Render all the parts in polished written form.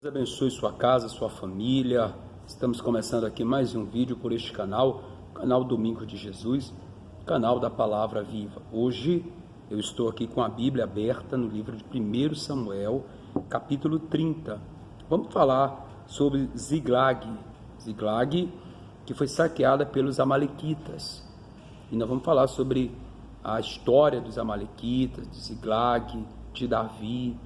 Deus abençoe sua casa, sua família. Estamos começando aqui mais um vídeo por este canal, canal Domingo de Jesus, canal da Palavra Viva. Hoje eu estou aqui com a Bíblia aberta no livro de 1 Samuel, capítulo 30. Vamos falar sobre Ziglag, que foi saqueada pelos amalequitas. E nós vamos falar sobre a história dos amalequitas, de Ziglag, de Davi,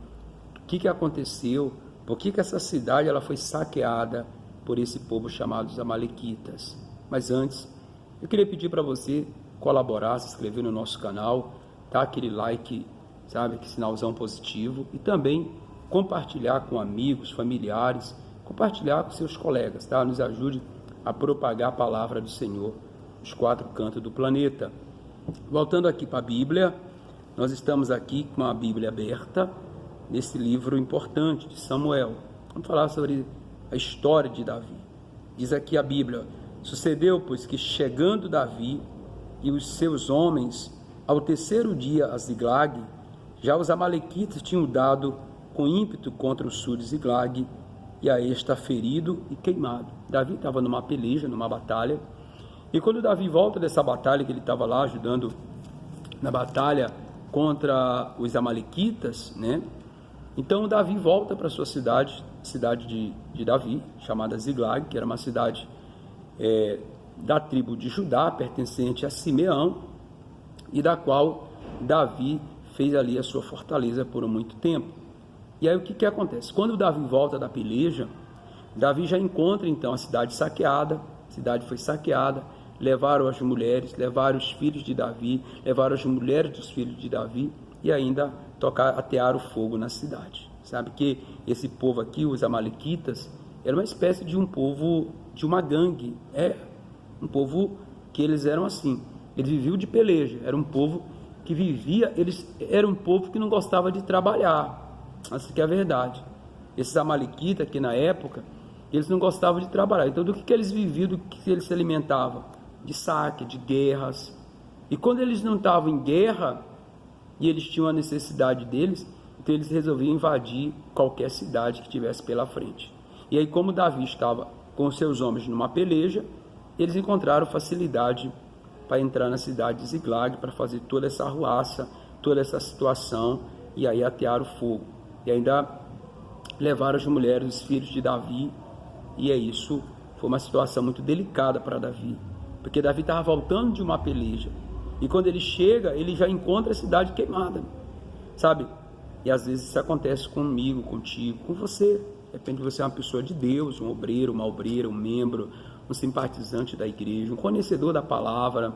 o que aconteceu. Por que essa cidade ela foi saqueada por esse povo chamado os amalequitas? Mas antes, eu queria pedir para você colaborar, se inscrever no nosso canal, dar aquele like, sabe, que sinalzão positivo, e também compartilhar com amigos, familiares, compartilhar com seus colegas, tá? Nos ajude a propagar a palavra do Senhor nos quatro cantos do planeta. Voltando aqui para a Bíblia, nós estamos aqui com a Bíblia aberta, nesse livro importante de Samuel. Vamos falar sobre a história de Davi. Diz aqui a Bíblia: sucedeu, pois, que chegando Davi e os seus homens ao terceiro dia a Ziglag, já os amalequitas tinham dado com ímpeto contra o sul de Ziglag, e a está ferido e queimado. Davi estava numa peleja, numa batalha, e quando Davi volta dessa batalha, que ele estava lá ajudando na batalha contra os amalequitas, né? Então Davi volta para sua cidade de Davi, chamada Ziglag, que era uma cidade da tribo de Judá, pertencente a Simeão, e da qual Davi fez ali a sua fortaleza por muito tempo. E aí o que acontece? Quando Davi volta da peleja, Davi já encontra então a cidade saqueada, a cidade foi saqueada, levaram as mulheres, levaram os filhos de Davi, levaram as mulheres dos filhos de Davi, e ainda atearam fogo na cidade. Sabe que esse povo aqui, os amalequitas, era uma espécie de um povo, de uma gangue, um povo que eles eram assim, eles viviam de peleja, era um povo que vivia, era um povo que não gostava de trabalhar, essa que é a verdade. Esses amalequitas aqui na época, eles não gostavam de trabalhar, então do que eles viviam, do que eles se alimentavam? De saque, de guerras, e quando eles não estavam em guerra, e eles tinham a necessidade deles, então eles resolviam invadir qualquer cidade que tivesse pela frente. E aí, como Davi estava com seus homens numa peleja, eles encontraram facilidade para entrar na cidade de Ziglag, para fazer toda essa arruaça, toda essa situação, e aí atearam fogo. E ainda levaram as mulheres, os filhos de Davi, e isso foi uma situação muito delicada para Davi, porque Davi estava voltando de uma peleja, e quando ele chega, ele já encontra a cidade queimada, sabe? E às vezes isso acontece comigo, contigo, com você. De repente você é uma pessoa de Deus, um obreiro, uma obreira, um membro, um simpatizante da igreja, um conhecedor da palavra,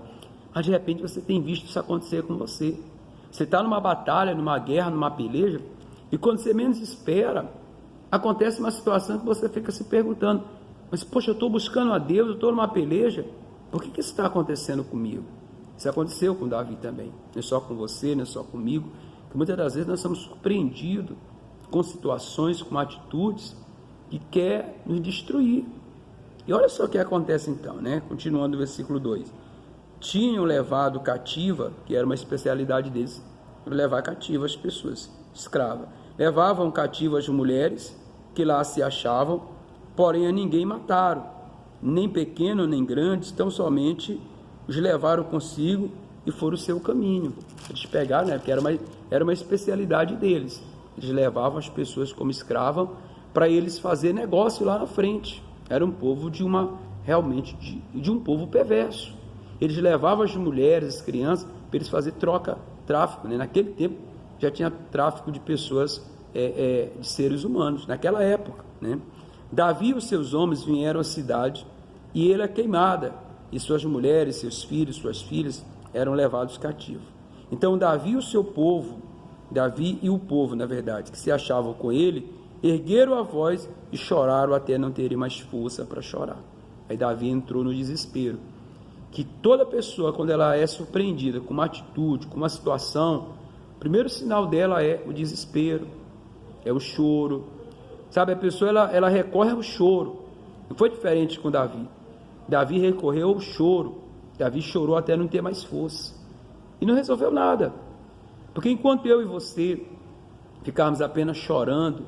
mas de repente você tem visto isso acontecer com você. Você está numa batalha, numa guerra, numa peleja, e quando você menos espera, acontece uma situação que você fica se perguntando: mas poxa, eu estou buscando a Deus, eu estou numa peleja, por que isso está acontecendo comigo? Isso aconteceu com Davi também, não é só com você, não é só comigo, que muitas das vezes nós somos surpreendidos com situações, com atitudes que quer nos destruir. E olha só o que acontece então, né? Continuando o versículo 2. Tinham levado cativa, que era uma especialidade deles, levar cativa as pessoas, escravas. Levavam cativas as mulheres que lá se achavam, porém a ninguém mataram, nem pequeno nem grandes, tão somente os levaram consigo e foram o seu caminho. Eles pegaram, né, porque era uma especialidade deles. Eles levavam as pessoas como escravas para eles fazer negócio lá na frente. Era um povo de um povo perverso. Eles levavam as mulheres, as crianças, para eles fazer tráfico, né? Naquele tempo já tinha tráfico de pessoas, de seres humanos, naquela época, né? Davi e os seus homens vieram à cidade e ele é queimada, e suas mulheres, seus filhos, suas filhas eram levados cativos. Então Davi e o povo, na verdade, que se achavam com ele, ergueram a voz e choraram até não terem mais força para chorar. Aí Davi entrou no desespero, que toda pessoa, quando ela é surpreendida com uma atitude, com uma situação, o primeiro sinal dela é o desespero, é o choro, sabe? A pessoa ela recorre ao choro. Não foi diferente com Davi. Davi recorreu ao choro. Davi chorou até não ter mais força. E não resolveu nada. Porque enquanto eu e você ficarmos apenas chorando,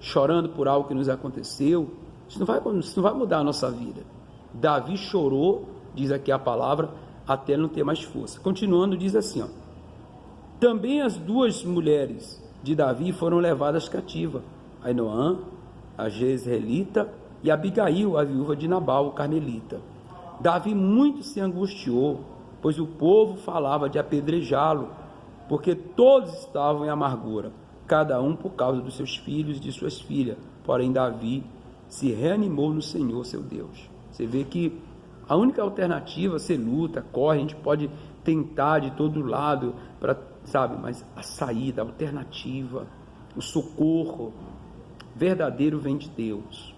chorando por algo que nos aconteceu, isso não vai mudar a nossa vida. Davi chorou, diz aqui a palavra, até não ter mais força. Continuando, diz assim, também as duas mulheres de Davi foram levadas cativas, Ainoã, a jezreelita, e Abigail, a viúva de Nabal, o carmelita. Davi muito se angustiou, pois o povo falava de apedrejá-lo, porque todos estavam em amargura, cada um por causa dos seus filhos e de suas filhas. Porém, Davi se reanimou no Senhor, seu Deus. Você vê que a única alternativa, você luta, corre, a gente pode tentar de todo lado, mas a saída, a alternativa, o socorro verdadeiro vem de Deus.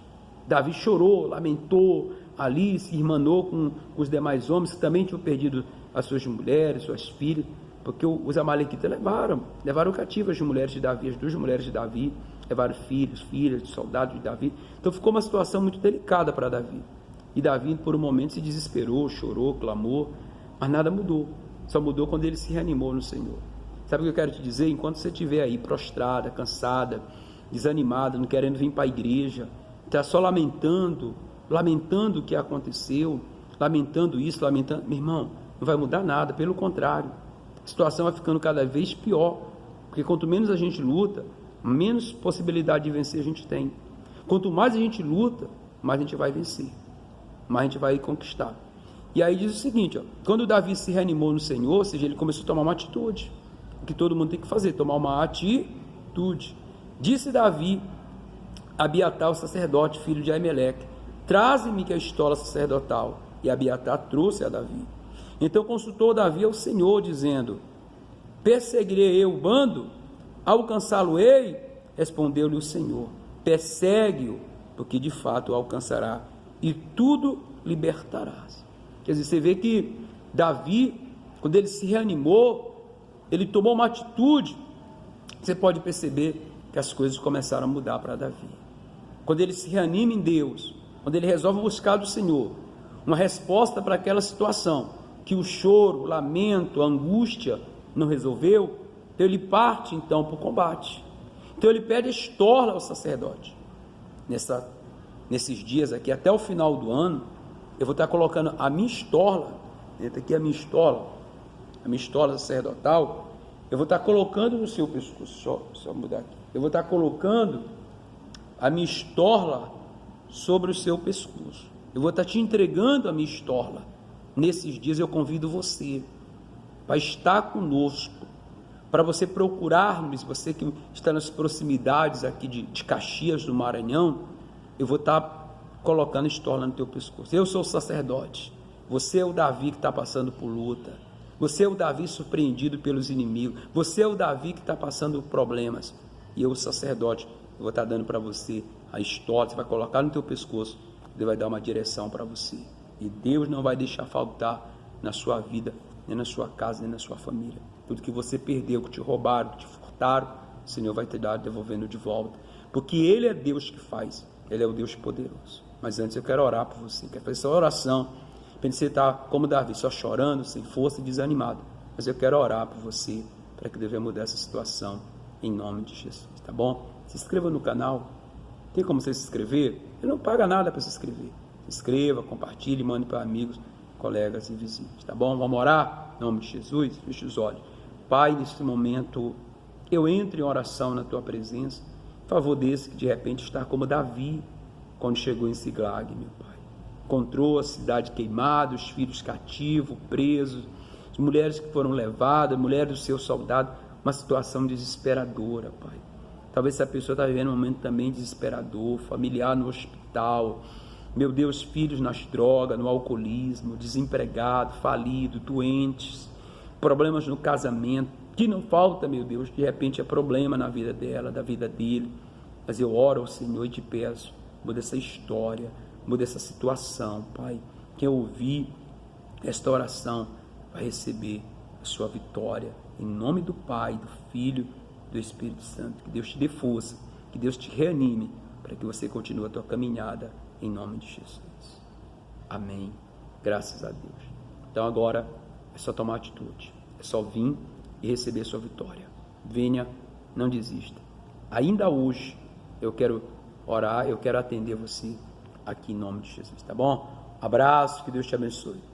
Davi chorou, lamentou, ali se irmanou com os demais homens que também tinham perdido as suas mulheres, suas filhas, porque os amalequitas levaram cativas as mulheres de Davi, as duas mulheres de Davi, levaram filhos, filhas de soldados de Davi. Então ficou uma situação muito delicada para Davi. E Davi, por um momento, se desesperou, chorou, clamou, mas nada mudou. Só mudou quando ele se reanimou no Senhor. Sabe o que eu quero te dizer? Enquanto você estiver aí prostrada, cansada, desanimada, não querendo vir para a igreja, está só lamentando o que aconteceu, lamentando isso, meu irmão, não vai mudar nada, pelo contrário, a situação vai ficando cada vez pior, porque quanto menos a gente luta, menos possibilidade de vencer a gente tem. Quanto mais a gente luta, mais a gente vai vencer, mais a gente vai conquistar. E aí diz o seguinte, quando Davi se reanimou no Senhor, ou seja, ele começou a tomar uma atitude, o que todo mundo tem que fazer, tomar uma atitude. Disse Davi a Abiatar, o sacerdote, filho de Aimeleque, traze-me que a estola sacerdotal. E Abiatar trouxe a Davi. Então consultou Davi ao Senhor, dizendo, perseguirei eu o bando? Alcançá-lo-ei? Respondeu-lhe o Senhor, persegue-o, porque de fato o alcançará, e tudo libertarás. Quer dizer, você vê que Davi, quando ele se reanimou, ele tomou uma atitude. Você pode perceber que as coisas começaram a mudar para Davi. Quando ele se reanima em Deus, quando ele resolve buscar do Senhor uma resposta para aquela situação, que o choro, o lamento, a angústia não resolveu, então ele parte então para o combate. Então ele pede a estorla ao sacerdote. Nesses dias aqui, até o final do ano, eu vou estar colocando a minha estorla, entra aqui a minha estorla sacerdotal, eu vou estar colocando no seu pescoço, só mudar aqui, eu vou estar colocando a minha estorla sobre o seu pescoço, eu vou estar te entregando a minha estorla. Nesses dias eu convido você para estar conosco, para você procurar-nos, você que está nas proximidades aqui de Caxias do Maranhão, eu vou estar colocando estorla no teu pescoço. Eu sou o sacerdote, você é o Davi que está passando por luta, você é o Davi surpreendido pelos inimigos, você é o Davi que está passando por problemas, e eu, o sacerdote, eu vou estar dando para você a estorla, você vai colocar no teu pescoço, Deus vai dar uma direção para você, e Deus não vai deixar faltar na sua vida, nem na sua casa, nem na sua família. Tudo que você perdeu, que te roubaram, que te furtaram, o Senhor vai te dar, devolvendo de volta, porque Ele é Deus que faz, Ele é o Deus poderoso. Mas antes eu quero orar por você, quero fazer essa oração, para você estar como Davi, só chorando, sem força e desanimado, mas eu quero orar por você, para que Deus venha mudar essa situação, em nome de Jesus, tá bom? Se inscreva no canal, tem como você se inscrever? Ele não paga nada para se inscrever, se inscreva, compartilhe, mande para amigos, colegas e vizinhos, tá bom? Vamos orar? Em nome de Jesus, feche os olhos. Pai, neste momento, eu entro em oração na tua presença, em favor desse que de repente está como Davi, quando chegou em Ziklag, meu Pai. Encontrou a cidade queimada, os filhos cativos, presos, as mulheres que foram levadas, mulheres dos seus soldados, uma situação desesperadora, Pai. Talvez essa pessoa está vivendo um momento também desesperador, familiar no hospital, meu Deus, filhos nas drogas, no alcoolismo, desempregado, falido, doentes, problemas no casamento, que não falta, meu Deus, de repente é problema na vida dela, da vida dele, mas eu oro ao Senhor e te peço, muda essa história, muda essa situação, Pai. Quem ouvir esta oração vai receber a sua vitória, em nome do Pai, do Filho, do Espírito Santo. Que Deus te dê força, que Deus te reanime, para que você continue a tua caminhada, em nome de Jesus. Amém. Graças a Deus. Então agora é só tomar atitude, é só vir e receber a sua vitória. Venha, não desista. Ainda hoje eu quero orar, eu quero atender você aqui em nome de Jesus, tá bom? Abraço, que Deus te abençoe.